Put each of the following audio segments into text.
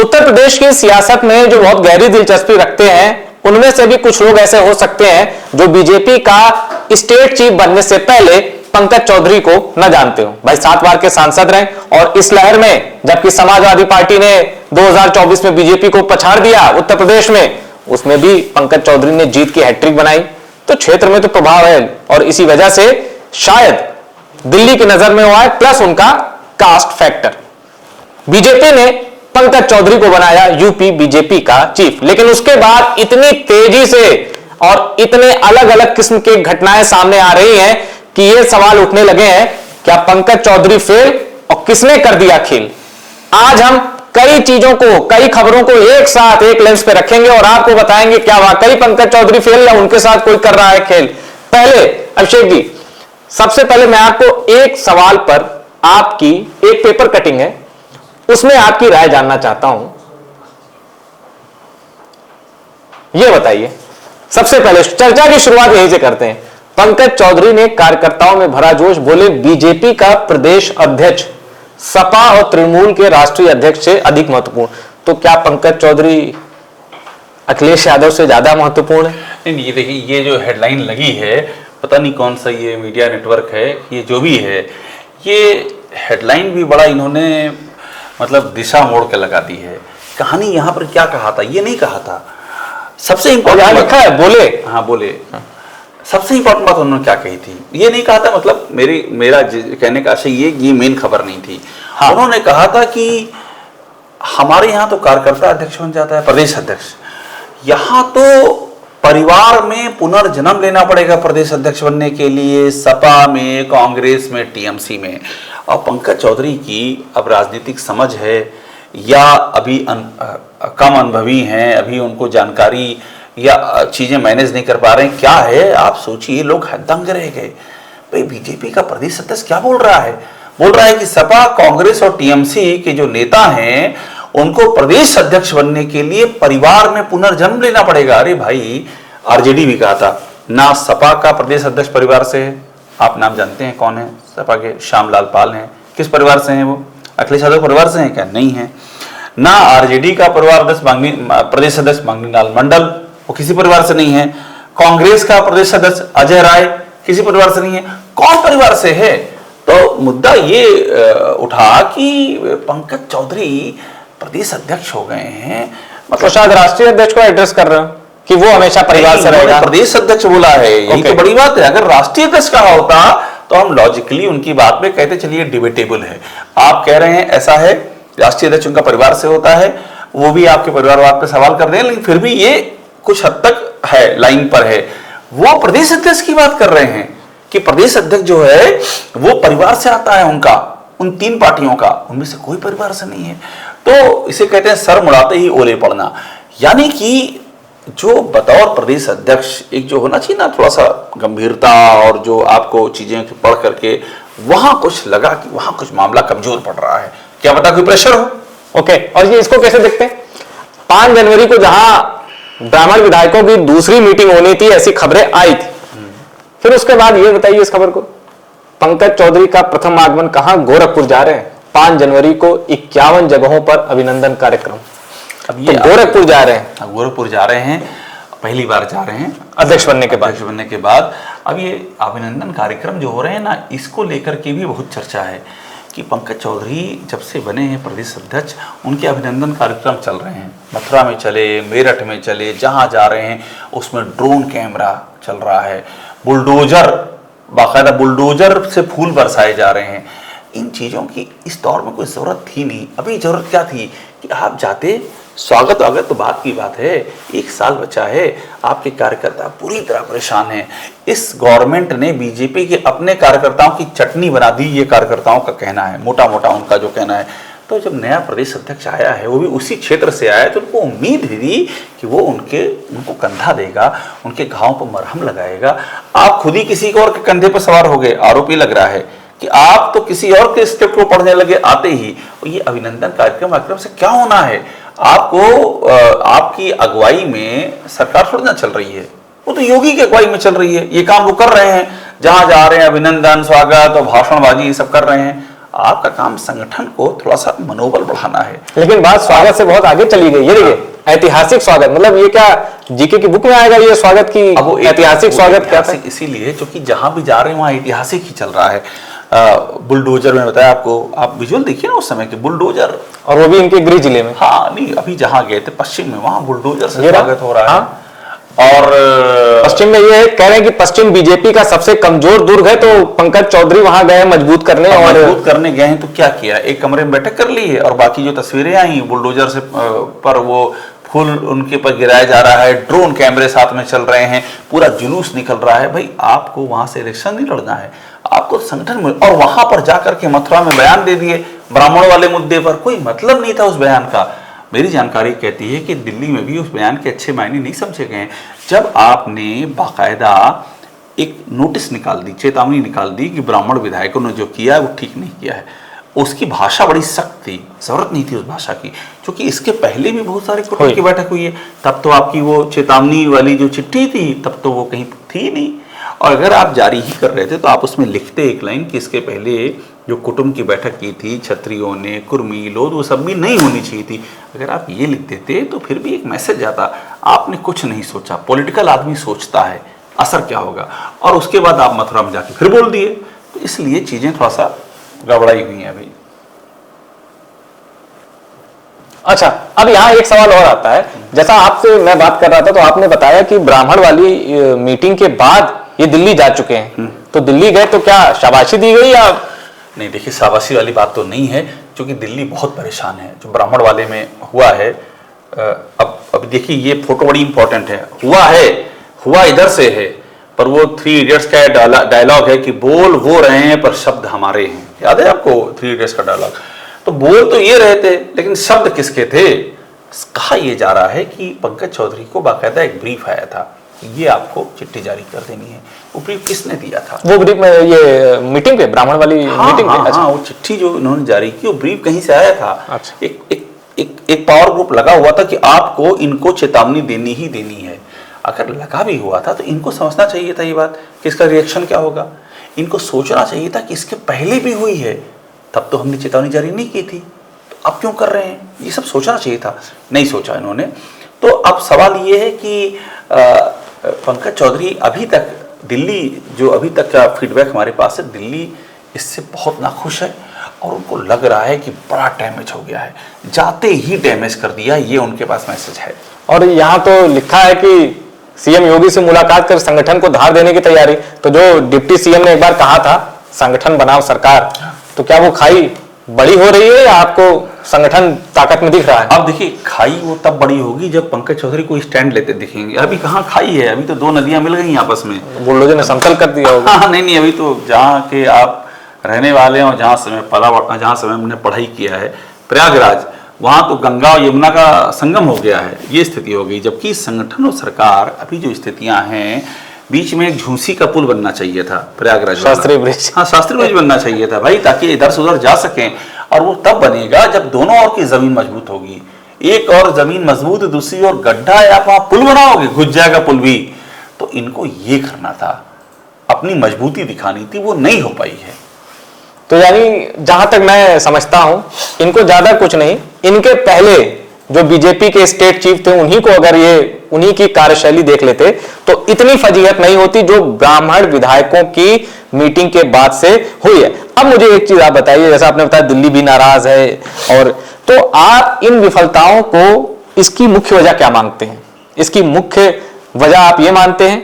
उत्तर प्रदेश की सियासत में जो बहुत गहरी दिलचस्पी रखते हैं उनमें से भी कुछ लोग ऐसे हो सकते हैं जो बीजेपी का स्टेट चीफ बनने से पहले पंकज चौधरी को न जानते हो। भाई 7 बार के सांसद रहे और इस लहर में जबकि समाजवादी पार्टी ने 2024 में बीजेपी को पछाड़ दिया उत्तर प्रदेश में, उसमें भी पंकज चौधरी ने जीत की हैट्रिक बनाई। तो क्षेत्र में तो प्रभाव है और इसी वजह से शायद दिल्ली की नजर में हुआ है, प्लस उनका कास्ट फैक्टर। बीजेपी ने पंकज चौधरी को बनाया यूपी बीजेपी का चीफ, लेकिन उसके बाद इतनी तेजी से और इतने अलग अलग किस्म की घटनाएं सामने आ रही हैं कि ये सवाल उठने लगे हैं क्या पंकज चौधरी फेल और किसने कर दिया खेल। आज हम कई चीजों को, कई खबरों को एक साथ एक लेंस पे रखेंगे और आपको बताएंगे क्या वाकई पंकज चौधरी फेल या उनके साथ कोई कर रहा है खेल। पहले अभिषेक जी, सबसे पहले मैं आपको एक सवाल पर आपकी एक पेपर कटिंग है उसमें आपकी राय जानना चाहता हूं। यह बताइए, सबसे पहले चर्चा की शुरुआत यहीं से करते हैं। पंकज चौधरी ने कार्यकर्ताओं में भरा जोश, बोले बीजेपी का प्रदेश अध्यक्ष सपा और तृणमूल के राष्ट्रीय अध्यक्ष से अधिक महत्वपूर्ण। तो क्या पंकज चौधरी अखिलेश यादव से ज्यादा महत्वपूर्ण है? नहीं, ये देखिए, ये जो हेडलाइन लगी है, पता नहीं कौन सा ये मीडिया नेटवर्क है, ये जो भी है, ये हेडलाइन भी बड़ा इन्होंने मतलब दिशा मोड़ के लगा दी है। कहानी यहाँ पर क्या कहा था, ये नहीं कहा था। सबसे इंपॉर्टेंट लिखा है, बोले, हाँ बोले, सबसे इंपॉर्टेंट बात उन्होंने क्या कही थी ये नहीं कहा था। मतलब मेरा कहने का आशय ये मेन खबर नहीं थी। हाँ, उन्होंने कहा था कि हमारे यहाँ तो कार्यकर्ता अध्यक्ष बन जाता है, प्रदेश अध्यक्ष, यहाँ तो परिवार में पुनर्जन्म लेना पड़ेगा प्रदेश अध्यक्ष बनने के लिए, सपा में, कांग्रेस में, टीएमसी में। और पंकज चौधरी की अब राजनीतिक समझ है या अभी कम अनुभवी हैं, अभी उनको जानकारी या चीजें मैनेज नहीं कर पा रहे हैं, क्या है आप सोचिए। लोग दंग रह गए, भाई बीजेपी का प्रदेश अध्यक्ष क्या बोल रहा है? बोल रहा है कि सपा, कांग्रेस और टीएमसी के जो नेता हैं उनको प्रदेश अध्यक्ष बनने के लिए परिवार में पुनर्जन्म लेना पड़ेगा। अरे भाई, आरजेडी भी कहा था ना, सपा का प्रदेश अध्यक्ष परिवार से है, आप नाम जानते हैं कौन है? सपा के श्यामलाल पाल हैं। किस परिवार से हैं वो? अखिलेश यादव परिवार से हैं क्या? नहीं है। ना आरजेडी का प्रदेश अध्यक्ष मांगनीलाल मंडल, वो किसी परिवार से नहीं है। कांग्रेस का प्रदेश अध्यक्ष अजय राय किसी परिवार से नहीं है। कौन परिवार से है? तो मुद्दा ये उठा कि पंकज चौधरी प्रदेश अध्यक्ष हो गए हैं, मतलब शायद राष्ट्रीय अध्यक्ष को एड्रेस कर रहे हो कि वो हमेशा परिवार से रहेगा। प्रदेश अध्यक्ष बोला है, यही तो बड़ी बात है। अगर राष्ट्रीय अध्यक्ष कहा होता तो हम लॉजिकली उनकी बात में कहते चलिए डिबेटेबल है। आप कह रहे हैं ऐसा है, राष्ट्रीय अध्यक्ष उनका परिवार से होता है, वो भी आपके परिवारवाद पे सवाल कर रहे हैं, लेकिन फिर भी ये कुछ हद तक है, लाइन पर है। वो प्रदेश अध्यक्ष की बात कर रहे हैं कि प्रदेश अध्यक्ष जो है वो परिवार से आता है उनका, उन 3 पार्टियों का, उनमें से कोई परिवार से नहीं है। तो इसे कहते हैं सर मुड़ाते ही ओले पड़ना। यानी कि जो बतौर प्रदेश अध्यक्ष एक जो होना चाहिए ना, थोड़ा सा गंभीरता, और जो आपको चीजें पढ़ करके वहां कुछ लगा कि वहां कुछ मामला कमजोर पड़ रहा है, क्या पता कोई प्रेशर हो। ओके, और ये इसको कैसे देखते हैं? 5 जनवरी को जहां ब्राह्मण विधायकों की दूसरी मीटिंग होनी थी, ऐसी खबरें आई थी। फिर उसके बाद ये बताइए इस खबर को, पंकज चौधरी का प्रथम आगमन कहां? गोरखपुर जा रहे हैं 5 जनवरी को 51 जगहों पर अभिनंदन कार्यक्रम। अब ये तो गोरखपुर जा रहे हैं, गोरखपुर जा रहे हैं, पहली बार जा रहे हैं अध्यक्ष बनने के बाद। अब ये अभिनंदन कार्यक्रम जो हो रहे हैं ना, इसको लेकर के भी बहुत चर्चा है कि पंकज चौधरी जब से बने हैं प्रदेश अध्यक्ष, उनके अभिनंदन कार्यक्रम चल रहे हैं। मथुरा में चले, मेरठ में चले, जहां जा रहे हैं उसमें ड्रोन कैमरा चल रहा है, बुलडोजर, बाकायदा बुलडोजर से फूल बरसाए जा रहे हैं। इन चीज़ों की इस दौर में कोई ज़रूरत थी नहीं। अभी ज़रूरत क्या थी कि आप जाते, स्वागत वागत तो बात की बात है, 1 साल बचा है, आपके कार्यकर्ता पूरी तरह परेशान हैं। इस गवर्नमेंट ने बीजेपी के अपने कार्यकर्ताओं की चटनी बना दी, ये कार्यकर्ताओं का कहना है, मोटा मोटा उनका जो कहना है। तो जब नया प्रदेश अध्यक्ष आया है, वो भी उसी क्षेत्र से आया है, तो उनको उम्मीद थी कि वो उनको कंधा देगा, उनके घावों पर मरहम लगाएगा। आप खुद ही किसी और के कंधे पर सवार हो गए। आरोपी लग रहा है कि आप तो किसी और के स्क्रिप्ट को पढ़ने लगे आते ही। और ये अभिनंदन कार्यक्रम से क्या होना है? आपको आपकी अगुवाई में सरकार थोड़ी ना चल रही है, वो तो योगी की अगुवाई में चल रही है। ये काम वो कर रहे हैं, जहां जा रहे हैं अभिनंदन, स्वागत और भाषणबाजी ये सब कर रहे हैं। आपका काम संगठन को थोड़ा सा मनोबल बढ़ाना है। लेकिन बात स्वागत से बहुत आगे चली गई। ये देखिए ऐतिहासिक स्वागत, मतलब ये क्या जीके की बुक में आएगा ये स्वागत की? अब वो ऐतिहासिक स्वागत क्या था? इसीलिए क्योंकि जहां भी जा रहे हैं वहां ऐतिहासिक ही चल रहा है। बुलडोजर में बताया आपको, आप विजुअल देखिए ना उस समय के बुलडोजर, और वो भी इनके गृह जिले में। हाँ नहीं, अभी जहां गए थे पश्चिम में, वहां बुलडोजर से ये रहा। स्वागत हो रहा है। हाँ। और पश्चिम में ये कह रहे हैं कि पश्चिम बीजेपी का सबसे कमजोर दुर्ग है, तो पंकज चौधरी वहां गए मजबूत करने। और मजबूत करने गए हैं तो क्या किया, एक कमरे में बैठक कर ली है और बाकी जो तस्वीरें आई बुलडोजर से पर वो फूल उनके पर गिराया जा रहा है, ड्रोन कैमरे साथ में चल रहे हैं, पूरा जुलूस निकल रहा है। भाई आपको वहां से इलेक्शन नहीं लड़ना है, आपको संगठन में, और वहां पर जाकर के मथुरा में बयान दे दिए ब्राह्मण वाले मुद्दे पर, कोई मतलब नहीं था उस बयान का। मेरी जानकारी कहती है कि दिल्ली में भी उस बयान के अच्छे मायने नहीं समझे गए। जब आपने बाकायदा एक नोटिस निकाल दी, चेतावनी निकाल दी कि ब्राह्मण विधायकों ने जो किया है वो ठीक नहीं किया है, उसकी भाषा बड़ी सख्त थी, जरूरत नहीं थी उस भाषा की, क्योंकि इसके पहले भी बहुत सारे कुटुंब की बैठक हुई है, तब तो आपकी वो चेतावनी वाली जो चिट्ठी थी तब तो वो कहीं थी नहीं। और अगर आप जारी ही कर रहे थे तो आप उसमें लिखते एक लाइन कि इसके पहले जो कुटुंब की बैठक की थी क्षत्रियों ने, कुर्मी लोग, वो सब भी नहीं होनी चाहिए थी। अगर आप ये लिख देते तो फिर भी एक मैसेज जाता। आपने कुछ नहीं सोचा, पॉलिटिकल आदमी सोचता है असर क्या होगा, और उसके बाद आप मथुरा में जाके फिर बोल दिए, तो इसलिए चीजें थोड़ा सा गड़बड़ाई हुई हैं अभी। अच्छा, अब यहाँ एक सवाल और आता है, जैसा आपसे मैं बात कर रहा था तो आपने बताया कि ब्राह्मण वाली मीटिंग के बाद ये दिल्ली जा चुके हैं, तो दिल्ली गए तो क्या शाबाशी दी गई या? नहीं देखिए, शाबाशी वाली बात तो नहीं है, क्योंकि दिल्ली बहुत परेशान है जो ब्राह्मण वाले में हुआ है। अब देखिए ये फोटो बड़ी इंपॉर्टेंट है, हुआ इधर से है, पर वो 3 इडियट्स का डायलॉग है कि बोल वो रहे हैं पर शब्द हमारे हैं। याद है आपको 3 इडियट्स का डायलॉग? तो बोल तो ये रहे थे लेकिन शब्द किसके थे? कहा यह जा रहा है कि पंकज चौधरी को बाकायदा एक ब्रीफ आया था, ये आपको चिट्ठी जारी कर देनी है। वो ब्रीफ किसने दिया था? वो ब्रीफ में ये मीटिंग पे, ब्राह्मण वाली मीटिंग पे? अच्छा। वो चिट्ठी जो इन्होंने जारी की वो ब्रीफ कहीं से आया था। अच्छा। एक पावर ग्रुप लगा हुआ था कि आपको इनको चेतावनी देनी ही देनी है। अगर लगा भी हुआ था तो इनको समझना चाहिए था ये बात कि इसका रिएक्शन क्या होगा। इनको सोचना चाहिए था कि इसके पहले भी हुई है, तब तो हमने चेतावनी जारी नहीं की थी, तो अब क्यों कर रहे हैं, ये सब सोचना चाहिए था। नहीं सोचा इन्होंने। तो अब सवाल ये है कि पंकज चौधरी अभी तक दिल्ली, जो अभी तक का फीडबैक हमारे पास है, दिल्ली इससे बहुत नाखुश है और उनको लग रहा है कि बड़ा डैमेज हो गया है, जाते ही डैमेज कर दिया, ये उनके पास मैसेज है। और यहाँ तो लिखा है कि सीएम योगी से मुलाकात कर संगठन को धार देने की तैयारी। तो जो डिप्टी सीएम ने एक बार कहा था संगठन बनाओ सरकार, तो क्या वो खाई बड़ी हो रही है या आपको संगठन ताकत में दिख रहा है? अब देखिए, खाई वो तब बड़ी होगी जब पंकज चौधरी को स्टैंड लेते दिखेंगे। अभी कहाँ खाई है, अभी तो 2 नदियां मिल गई आपस में, बुलडोजर ने समतल कर दिया होगा। हाँ, नहीं, अभी तो जहाँ के आप रहने वाले हैं और जहाँ से हमने पढ़ाई किया है, प्रयागराज, वहाँ तो गंगा और यमुना का संगम हो गया है, ये स्थिति हो गई। जबकि संगठन और सरकार अभी जो स्थितियां हैं, बीच में एक झूसी का पुल बनना चाहिए था प्रयागराज, शास्त्री ब्रिज। हाँ, शास्त्री ब्रिज बनना चाहिए था भाई, ताकि इधर से उधर जा सकें। और वो तब बनेगा जब दोनों ओर की जमीन मजबूत होगी। एक और जमीन मजबूत, दूसरी ओर गड्ढा, या आप वहां पुल बनाओगे घुस जाएगा पुल भी। तो इनको ये करना था, अपनी मजबूती दिखानी थी, वो नहीं हो पाई है। तो यानी जहां तक मैं समझता हूं, इनको ज्यादा कुछ नहीं, इनके पहले जो बीजेपी के स्टेट चीफ थे उन्हीं को अगर ये उन्हीं की कार्यशैली देख लेते तो इतनी फजीहत नहीं होती जो ब्राह्मण विधायकों की मीटिंग के बाद से हुई है। अब मुझे एक चीज आप बताइए, जैसा आपने बताया दिल्ली भी नाराज है, और तो आप इन विफलताओं को, इसकी मुख्य वजह क्या मानते हैं? इसकी मुख्य वजह आप ये मानते हैं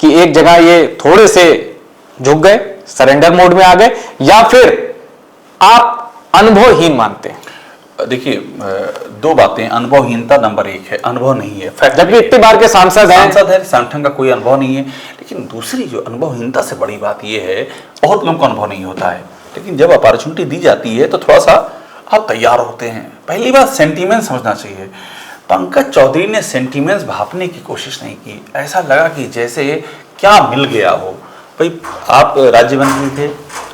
कि एक जगह ये थोड़े से झुक गए, सरेंडर मोड में आ गए, या फिर आप अनुभवहीन मानते हैं? देखिए, 2 बातें। अनुभवहीनता नंबर 1 है, अनुभव नहीं है। जबकि इतनी बार के सांसद है, संगठन का कोई अनुभव नहीं है। लेकिन दूसरी जो अनुभवहीनता से बड़ी बात यह है, बहुत लोगों को अनुभव नहीं होता है, लेकिन जब अपॉर्चुनिटी दी जाती है तो थोड़ा सा आप तैयार होते हैं। पहली बात, सेंटीमेंट समझना चाहिए। पंकज चौधरी ने सेंटीमेंट्स भापने की कोशिश नहीं की। ऐसा लगा कि जैसे क्या मिल गया हो। भाई, आप राज्य मंत्री थे,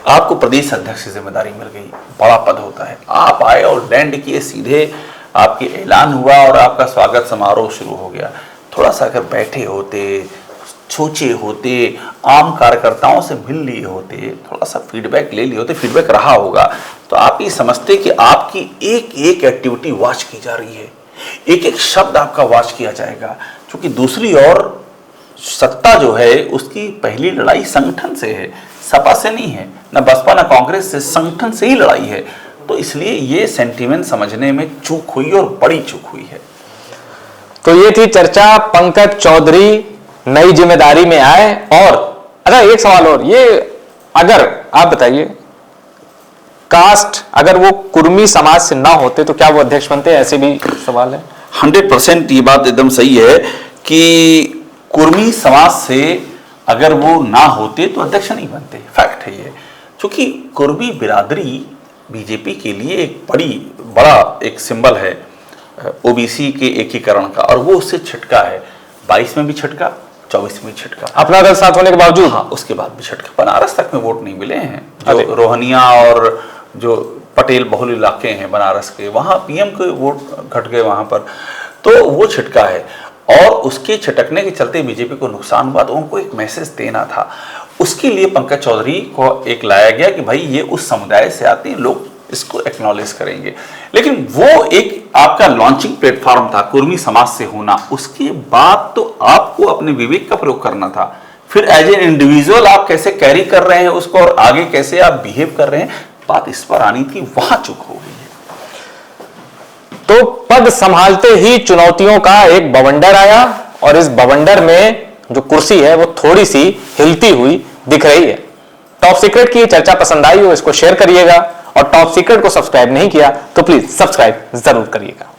आपको प्रदेश अध्यक्ष की जिम्मेदारी मिल गई, बड़ा पद होता है। आप आए और लैंड किए, सीधे आपके ऐलान हुआ और आपका स्वागत समारोह शुरू हो गया। थोड़ा सा अगर बैठे होते, सोचे होते, आम कार्यकर्ताओं से मिल लिए होते, थोड़ा सा फीडबैक ले लिए होते, फीडबैक रहा होगा, तो आप ये समझते कि आपकी एक एक एक्टिविटी वॉच की जा रही है, एक एक शब्द आपका वॉच किया जाएगा, क्योंकि दूसरी ओर सत्ता जो है उसकी पहली लड़ाई संगठन से है, सपा से नहीं है, ना बसपा ना कांग्रेस से, संगठन से ही लड़ाई है। तो इसलिए ये सेंटीमेंट समझने में चूक हुई और बड़ी चूक हुई है। तो ये थी चर्चा, पंकज चौधरी नई जिम्मेदारी में आए। और अच्छा एक सवाल और, ये अगर आप बताइए, कास्ट अगर वो कुर्मी समाज से ना होते तो क्या वो अध्यक्ष बनते? ऐसे भी सवाल है। 100% ये बात एकदम सही है कि कुर्मी समाज से अगर वो ना होते तो अध्यक्ष नहीं बनते, फैक्ट है ये। क्योंकि कुर्मी बिरादरी बीजेपी के लिए एक बड़ा एक सिंबल है ओबीसी के एकीकरण का, और वो उससे छिटका है। 22 में भी छिटका, 24 में भी छिटका, अपना दल साथ होने के बावजूद। हाँ, उसके बाद भी छिटका। बनारस तक में वोट नहीं मिले हैं, जो रोहनिया और जो पटेल बहुल इलाके हैं बनारस के, वहाँ पीएम के वोट घट गए वहाँ पर, तो वो छिटका है। और उसके छिटकने के चलते बीजेपी को नुकसान हुआ, तो उनको एक मैसेज देना था। उसके लिए पंकज चौधरी को एक लाया गया कि भाई ये उस समुदाय से आते हैं, लोग इसको एक्नॉलेज करेंगे। लेकिन वो एक आपका लॉन्चिंग प्लेटफॉर्म था कुर्मी समाज से होना, उसके बाद तो आपको अपने विवेक का प्रयोग करना था। फिर एज ए इंडिविजुअल आप कैसे कैरी कर रहे हैं उसको, और आगे कैसे आप बिहेव कर रहे हैं, बात इस पर आनी थी, वहां चूक हो गई है। तो पद संभालते ही चुनौतियों का एक बवंडर आया, और इस बवंडर में जो कुर्सी है वो थोड़ी सी हिलती हुई दिख रही है। टॉप सीक्रेट की चर्चा पसंद आई हो इसको शेयर करिएगा, और टॉप सीक्रेट को सब्सक्राइब नहीं किया तो प्लीज सब्सक्राइब जरूर करिएगा।